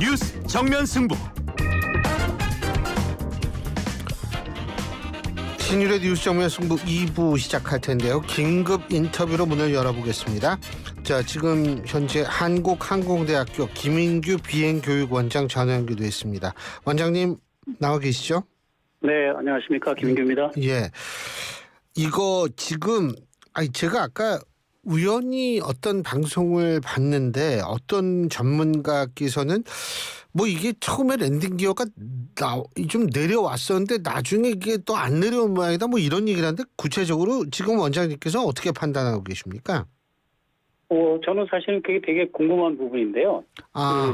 뉴스 정면 승부. 신율의 뉴스 정면 승부 2부 시작할 텐데요. 긴급 인터뷰로 문을 열어보겠습니다. 자, 지금 현재 한국항공대학교 김인규 비행교육원장 전화 연결돼 있습니다. 원장님 나와 계시죠? 네, 안녕하십니까. 김인규입니다. 예. 이거 지금 제가 아까 우연히 어떤 방송을 봤는데 어떤 전문가께서는 뭐 이게 처음에 랜딩 기어가 좀 내려왔었는데 나중에 이게 또 안 내려온 모양이다 뭐 이런 얘기를 하는데 구체적으로 지금 원장님께서 어떻게 판단하고 계십니까? 저는 사실은 그게 되게 궁금한 부분인데요.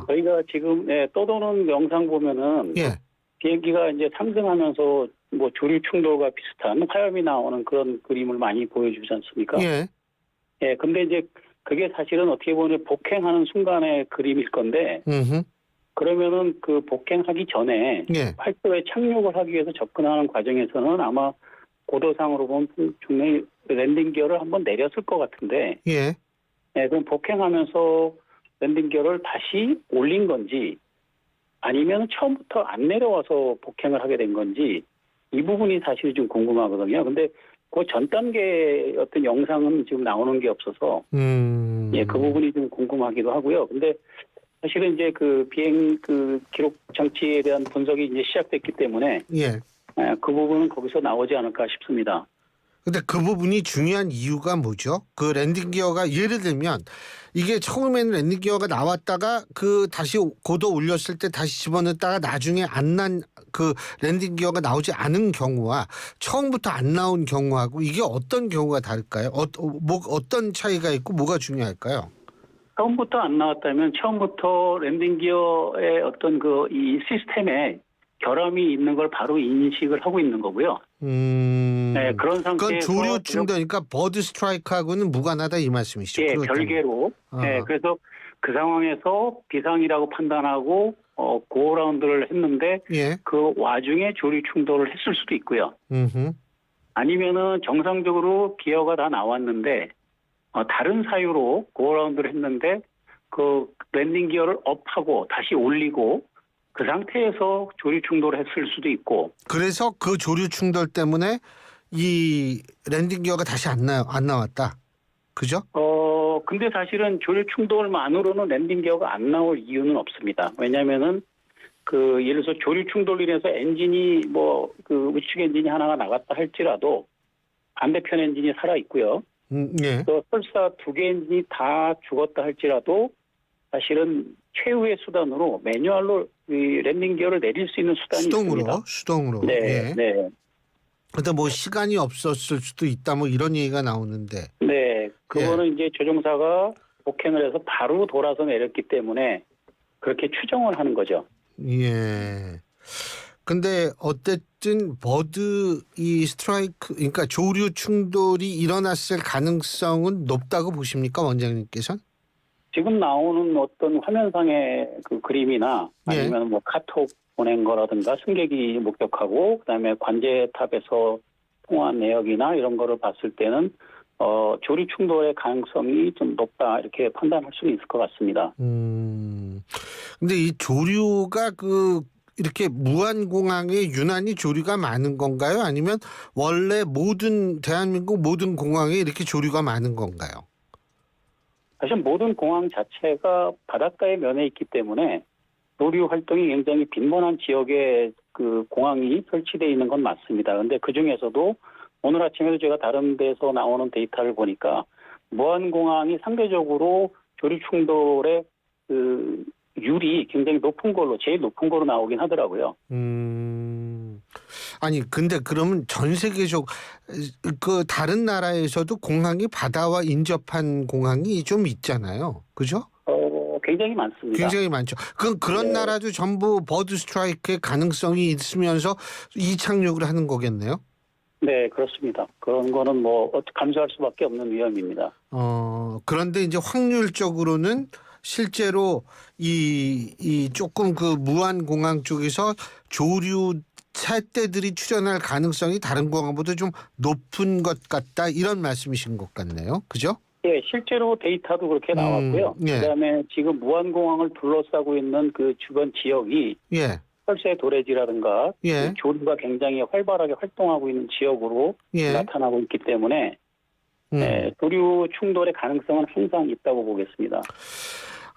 저희가 지금 떠도는 영상 보면은 예. 비행기가 이제 상승하면서 뭐 조류 충돌과 비슷한 화염이 나오는 그런 그림을 많이 보여주지 않습니까? 예. 예, 근데 이제 그게 사실은 어떻게 보면 복행하는 순간의 그림일 건데 그러면은 그 복행하기 전에 예. 활도에 착륙을 하기 위해서 접근하는 과정에서는 아마 고도상으로 보면 분명히 랜딩 기어를 한번 내렸을 것 같은데 예. 그럼 복행하면서 랜딩 기어를 다시 올린 건지 아니면 처음부터 안 내려와서 복행을 하게 된 건지 이 부분이 사실 좀 궁금하거든요. 근데 그 전 단계 어떤 영상은 지금 나오는 게 없어서 그 부분이 좀 궁금하기도 하고요. 근데 사실은 이제 그 비행 그 기록 장치에 대한 분석이 이제 시작됐기 때문에 예. 그 부분은 거기서 나오지 않을까 싶습니다. 근데 그 부분이 중요한 이유가 뭐죠? 그 랜딩 기어가 예를 들면 이게 처음에는 랜딩 기어가 나왔다가 그 다시 고도 올렸을 때 다시 집어넣었다가 나중에 안 난 그 랜딩 기어가 나오지 않은 경우와 처음부터 안 나온 경우하고 이게 어떤 경우가 다를까요? 어떤 차이가 있고 뭐가 중요할까요? 처음부터 안 나왔다면 처음부터 랜딩 기어의 어떤 그 이 시스템에 결함이 있는 걸 바로 인식을 하고 있는 거고요. 네, 그런 상태에서 그건 조류 충돌이니까 버드 스트라이크하고는 무관하다 이 말씀이시죠? 예, 별개로. 네, 그래서 그 상황에서 비상이라고 판단하고 고라운드를 했는데 예. 그 와중에 조류 충돌을 했을 수도 있고요. 아니면은 정상적으로 기어가 다 나왔는데 다른 사유로 고라운드를 했는데 그 랜딩 기어를 업하고 다시 올리고 그 상태에서 조류 충돌을 했을 수도 있고. 그래서 그 조류 충돌 때문에 이 랜딩 기어가 다시 안 나왔다. 그죠? 근데 사실은 조류 충돌만으로는 랜딩 기어가 안 나올 이유는 없습니다. 왜냐면은 그 예를 들어서 조류 충돌로 인해서 엔진이 뭐 그 우측 엔진이 하나가 나갔다 할지라도 반대편 엔진이 살아 있고요. 예. 또 설사 두 개 엔진이 다 죽었다 할지라도 사실은 최후의 수단으로 매뉴얼로 이 랜딩 기어를 내릴 수 있는 수단이 있습니다. 수동으로. 네, 예. 네. 근데 뭐 시간이 없었을 수도 있다 뭐 이런 얘기가 나오는데. 네, 그거는 이제 조종사가 복행을 해서 바로 돌아서 내렸기 때문에 그렇게 추정을 하는 거죠. 예. 근데 어쨌든 버드 이 스트라이크 그러니까 조류 충돌이 일어났을 가능성은 높다고 보십니까, 원장님께서는? 지금 나오는 어떤 화면상의 그 그림이나 아니면 뭐 카톡 보낸 거라든가 승객이 목격하고 그다음에 관제탑에서 통화한 내역이나 이런 거를 봤을 때는 조류 충돌의 가능성이 좀 높다 이렇게 판단할 수는 있을 것 같습니다. 근데 이 조류가 이렇게 무안공항에 유난히 조류가 많은 건가요? 아니면 원래 대한민국 모든 공항에 이렇게 조류가 많은 건가요? 사실 모든 공항 자체가 바닷가의 면에 있기 때문에 조류 활동이 굉장히 빈번한 지역에 그 공항이 설치되어 있는 건 맞습니다. 그런데 그 중에서도 오늘 아침에도 제가 다른 데서 나오는 데이터를 보니까 무안공항이 상대적으로 조류 충돌의 그 율이 굉장히 높은 걸로 제일 높은 걸로 나오긴 하더라고요. 아니 근데 그러면 전 세계적 그 다른 나라에서도 공항이 바다와 인접한 공항이 좀 있잖아요. 그죠? 굉장히 많습니다. 굉장히 많죠. 그런 나라도 전부 버드 스트라이크의 가능성이 있으면서 이착륙을 하는 거겠네요. 네, 그렇습니다. 그런 거는 뭐 감수할 수밖에 없는 위험입니다. 그런데 이제 확률적으로는 실제로 이 조금 그 무안공항 쪽에서 조류 새떼들이 출현할 가능성이 다른 공항보다 좀 높은 것 같다 이런 말씀이신 것 같네요. 그죠? 예, 실제로 데이터도 그렇게 나왔고요. 예. 그다음에 지금 무안공항을 둘러싸고 있는 그 주변 지역이 예. 철새 도래지라든가 예. 그 교류가 굉장히 활발하게 활동하고 있는 지역으로 예. 나타나고 있기 때문에 교류 충돌의 가능성은 항상 있다고 보겠습니다.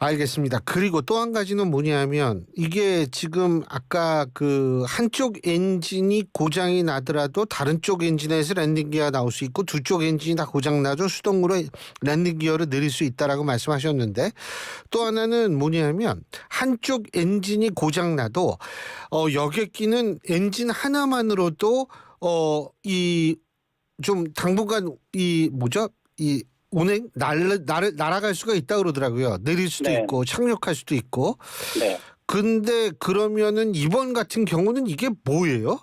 알겠습니다. 그리고 또 한 가지는 뭐냐면 이게 지금 아까 그 한쪽 엔진이 고장이 나더라도 다른 쪽 엔진에서 랜딩 기어가 나올 수 있고 두 쪽 엔진이 다 고장 나도 수동으로 랜딩 기어를 내릴 수 있다라고 말씀하셨는데 또 하나는 뭐냐면 한쪽 엔진이 고장 나도 여객기는 엔진 하나만으로도 이 좀 당분간 이 뭐죠? 이 운행 날아갈 수가 있다 그러더라고요. 내릴 수도 네. 있고 착륙할 수도 있고. 네. 근데 그러면은 이번 같은 경우는 이게 뭐예요?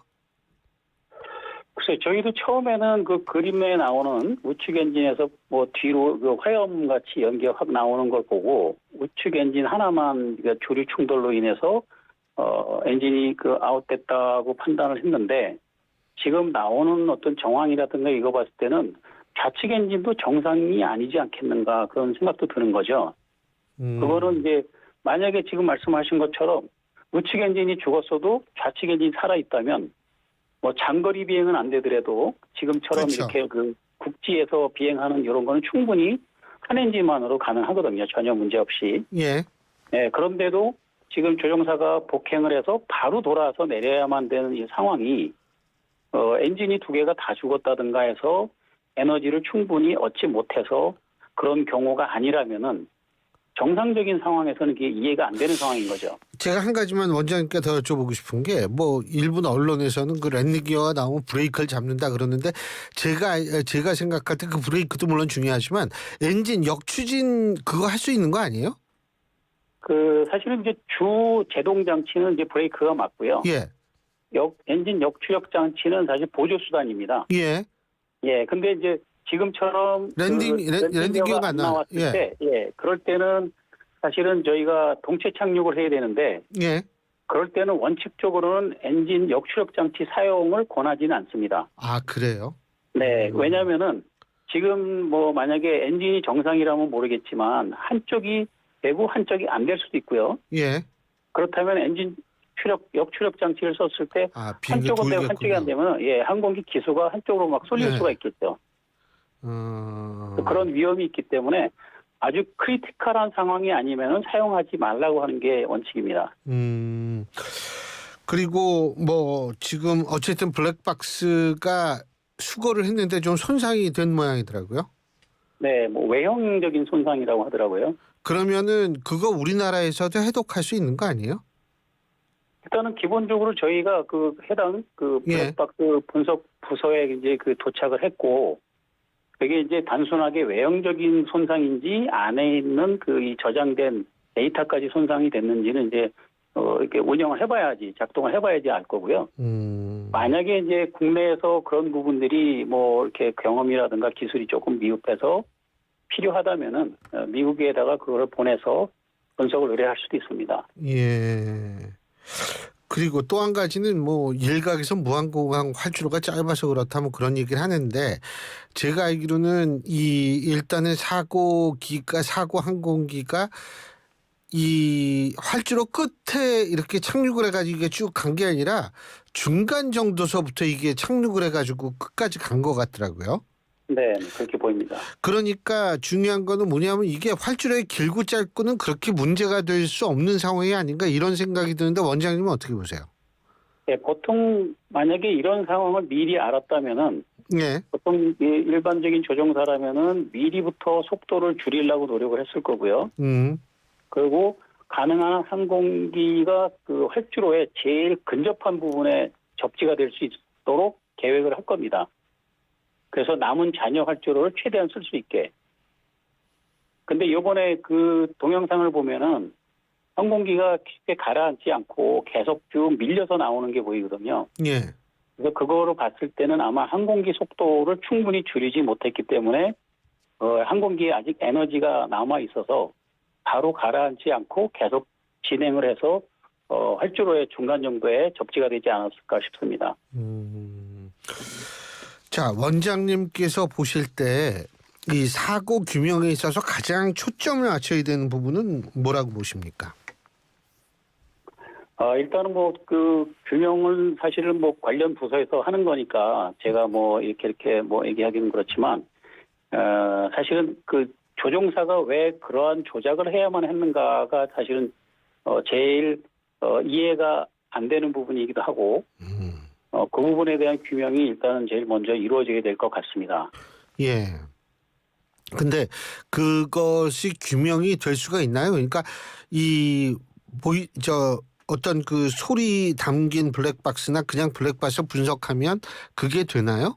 글쎄, 저희도 처음에는 그 그림에 나오는 우측 엔진에서 뭐 뒤로 그 화염 같이 연기가 확 나오는 걸 보고 우측 엔진 하나만 조류 충돌로 인해서 엔진이 그 아웃됐다고 판단을 했는데 지금 나오는 어떤 정황이라든가 이거 봤을 때는 좌측 엔진도 정상이 아니지 않겠는가 그런 생각도 드는 거죠. 그거는 이제 만약에 지금 말씀하신 것처럼 우측 엔진이 죽었어도 좌측 엔진이 살아있다면 뭐 장거리 비행은 안 되더라도 지금처럼 그렇죠. 이렇게 그 국지에서 비행하는 이런 거는 충분히 한 엔진만으로 가능하거든요. 전혀 문제 없이. 예. 네, 그런데도 지금 조종사가 복행을 해서 바로 돌아서 내려야만 되는 이 상황이 엔진이 두 개가 다 죽었다든가 해서 에너지를 충분히 얻지 못해서 그런 경우가 아니라면은 정상적인 상황에서는 이게 이해가 안 되는 상황인 거죠. 제가 한 가지만 원장님께 더 여쭤보고 싶은 게 뭐 일본 언론에서는 그 랜딩 기어가 나오면 브레이크를 잡는다 그러는데 제가 생각할 때 그 브레이크도 물론 중요하지만 엔진 역추진 그거 할 수 있는 거 아니에요? 그 사실은 이제 주 제동 장치는 이제 브레이크가 맞고요. 예. 엔진 역추력 장치는 사실 보조 수단입니다. 예. 예, 근데 이제 지금처럼 랜딩 기어가 안 나왔을 때, 그럴 때는 사실은 저희가 동체 착륙을 해야 되는데, 예. 그럴 때는 원칙적으로는 엔진 역추력 장치 사용을 권하지는 않습니다. 아, 그래요? 네, 왜냐하면은 지금 뭐 만약에 엔진이 정상이라면 모르겠지만 한쪽이 되고 한쪽이 안 될 수도 있고요. 예. 그렇다면 엔진 역추력 장치를 썼을 때 한쪽은 되고 한쪽이 안 되면 항공기 기수가 한쪽으로 막 쏠릴 수가 있겠죠. 그런 위험이 있기 때문에 아주 크리티컬한 상황이 아니면 사용하지 말라고 하는 게 원칙입니다. 그리고 뭐 지금 어쨌든 블랙박스가 수거를 했는데 좀 손상이 된 모양이더라고요. 네, 뭐 외형적인 손상이라고 하더라고요. 그러면은 그거 우리나라에서도 해독할 수 있는 거 아니에요? 일단은 기본적으로 저희가 그 해당 그 블랙박스 분석 부서에 이제 그 도착을 했고, 그게 이제 단순하게 외형적인 손상인지 안에 있는 그 이 저장된 데이터까지 손상이 됐는지는 이제 이렇게 운영을 해봐야지, 작동을 해봐야지 알 거고요. 만약에 이제 국내에서 그런 부분들이 뭐 이렇게 경험이라든가 기술이 조금 미흡해서 필요하다면은 미국에다가 그걸 보내서 분석을 의뢰할 수도 있습니다. 예. 그리고 또 한 가지는 뭐 일각에서 무한공항 활주로가 짧아서 그렇다면 그런 얘기를 하는데 제가 알기로는 일단은 사고 항공기가 이 활주로 끝에 이렇게 착륙을 해가지고 이게 쭉 간 게 아니라 중간 정도서부터 이게 착륙을 해가지고 끝까지 간 것 같더라고요. 네, 그렇게 보입니다. 그러니까 중요한 거는 뭐냐면 이게 활주로의 길고 짧고는 그렇게 문제가 될 수 없는 상황이 아닌가 이런 생각이 드는데 원장님은 어떻게 보세요? 네, 보통 만약에 이런 상황을 미리 알았다면은 네. 보통 일반적인 조종사라면은 미리부터 속도를 줄이려고 노력을 했을 거고요. 그리고 가능한 항공기가 그 활주로에 제일 근접한 부분에 접지가 될 수 있도록 계획을 할 겁니다. 그래서 남은 잔여 활주로를 최대한 쓸 수 있게. 근데 이번에 그 동영상을 보면은 항공기가 쉽게 가라앉지 않고 계속 쭉 밀려서 나오는 게 보이거든요. 예. 그래서 그거로 봤을 때는 아마 항공기 속도를 충분히 줄이지 못했기 때문에 항공기에 아직 에너지가 남아 있어서 바로 가라앉지 않고 계속 진행을 해서 활주로의 중간 정도에 접지가 되지 않았을까 싶습니다. 자, 원장님께서 보실 때 이 사고 규명에 있어서 가장 초점을 맞춰야 되는 부분은 뭐라고 보십니까? 일단은 뭐 그 규명은 사실은 뭐 관련 부서에서 하는 거니까 제가 뭐 이렇게 뭐 얘기하기는 그렇지만 사실은 그 조종사가 왜 그러한 조작을 해야만 했는가가 사실은 제일 이해가 안 되는 부분이기도 하고 그 부분에 대한 규명이 일단은 제일 먼저 이루어져야 될 것 같습니다. 예. 근데 그것이 규명이 될 수가 있나요? 그러니까 어떤 그 소리 담긴 블랙박스나 그냥 블랙박스 분석하면 그게 되나요?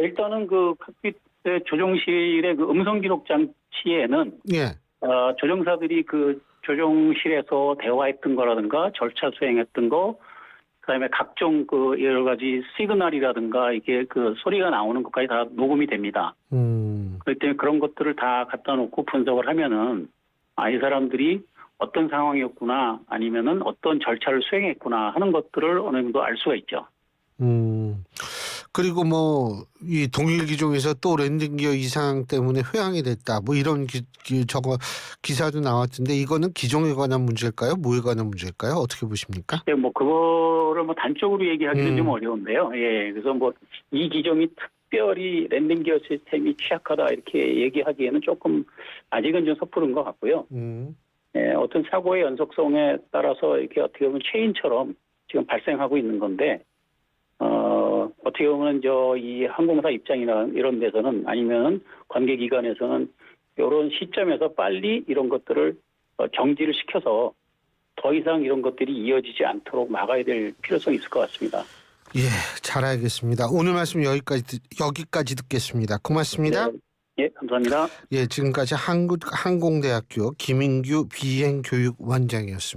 일단은 그 칵핏의 조종실의 그 음성 기록 장치에는 예. 조종사들이 그 조종실에서 대화했던 거라든가 절차 수행했던 거, 그다음에 각종 그 여러 가지 시그널이라든가 이게 그 소리가 나오는 것까지 다 녹음이 됩니다. 그렇기 때문에 그런 것들을 다 갖다 놓고 분석을 하면은 이 사람들이 어떤 상황이었구나 아니면은 어떤 절차를 수행했구나 하는 것들을 어느 정도 알 수가 있죠. 그리고 뭐 이 동일 기종에서 또 랜딩 기어 이상 때문에 회항이 됐다. 뭐 이런 기사도 나왔던데 이거는 기종에 관한 문제일까요? 뭐에 관한 문제일까요? 어떻게 보십니까? 네, 뭐 그거를 뭐 단적으로 얘기하기는 좀 어려운데요. 예, 그래서 뭐 이 기종이 특별히 랜딩 기어 시스템이 취약하다 이렇게 얘기하기에는 조금 아직은 좀 섣부른 것 같고요. 예, 어떤 사고의 연속성에 따라서 이렇게 어떻게 보면 체인처럼 지금 발생하고 있는 건데, 어떻게 보면 이 항공사 입장이나 이런 데서는 아니면 관계기관에서는 이런 시점에서 빨리 이런 것들을 정지를 시켜서 더 이상 이런 것들이 이어지지 않도록 막아야 될 필요성이 있을 것 같습니다. 예, 잘 알겠습니다. 오늘 말씀 여기까지 듣겠습니다. 고맙습니다. 네. 예, 감사합니다. 예, 지금까지 한국항공대학교 김인규 비행교육원장이었습니다.